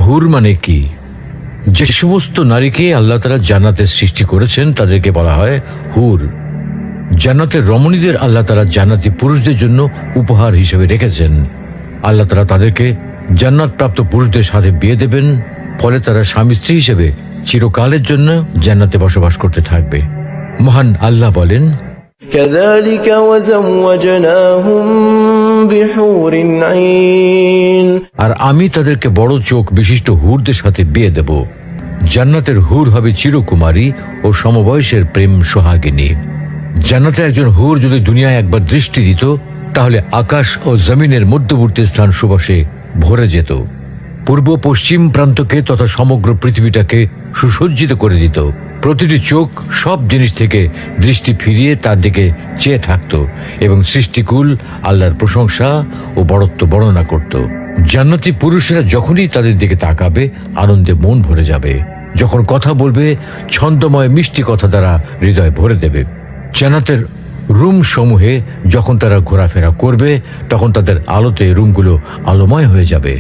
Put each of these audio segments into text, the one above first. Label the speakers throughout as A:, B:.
A: হুর মানে কি? যে সমস্ত নারীকে আল্লাহ তাআলা জান্নাতে সৃষ্টি করেছেন তাদেরকে বলা হয় হুর। জান্নাতের রমণীদের আল্লাহ তাআলা জান্নাতি পুরুষদের জন্য উপহার হিসেবে রেখেছেন। আল্লাহ তাআলা তাদেরকে জান্নাত প্রাপ্ত পুরুষদের সাথে বিয়ে দেবেন, ফলে তারা স্বামী স্ত্রী হিসেবে চিরকালের জন্য জান্নাতে বসবাস করতে থাকবে। মহান আল্লাহ বলেন,
B: كذلك وزوجناهم بحور عين
A: আর আমি তাদেরকে বড় চোখ বিশিষ্ট হুরদের সাথে বিয়ে দেব। জান্নাতের হুর হবে চিরকুমারী ও সমবয়সের প্রেম সোহাগিনী। জান্নাতে একজন হুর যদি দুনিয়ায় একবার দৃষ্টি দিত, তাহলে আকাশ ও জমিনের মধ্যবর্তী স্থান সুবাসে ভরে যেত। পূর্ব পশ্চিম প্রান্তকে তথা সমগ্র পৃথিবীটাকে সুসজ্জিত করে দিত। প্রতিটি চোখ সব জিনিস থেকে দৃষ্টি ফিরিয়ে তার দিকে চেয়ে থাকত এবং সৃষ্টিকুল আল্লাহর প্রশংসা ও বড়ত্ব বর্ণনা করত। জান্নাতি পুরুষেরা যখনই তাদের দিকে তাকাবে, আনন্দে মন ভরে যাবে। যখন কথা বলবে, ছন্দময় মিষ্টি কথা দ্বারা হৃদয় ভরে দেবে। জান্নাতের রুম সমূহে যখন তারা ঘোরাফেরা করবে, তখন তাদের আলোতে রুমগুলো আলোময় হয়ে যাবে।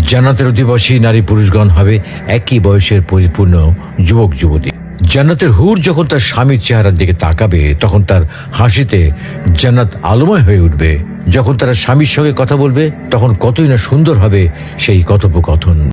A: জান্নাতের অধিবাসী নারী পুরুষগণ হবে একই বয়সের পরিপূর্ণ যুবক যুবতী। জান্নাতের হুর যখন তার স্বামীর চেহারার দিকে তাকাবে, তখন তার হাসিতে জান্নাত আলোময় হয়ে উঠবে। যখন তারা স্বামীর সঙ্গে কথা বলবে, তখন কতই না সুন্দর হবে সেই কথোপকথন।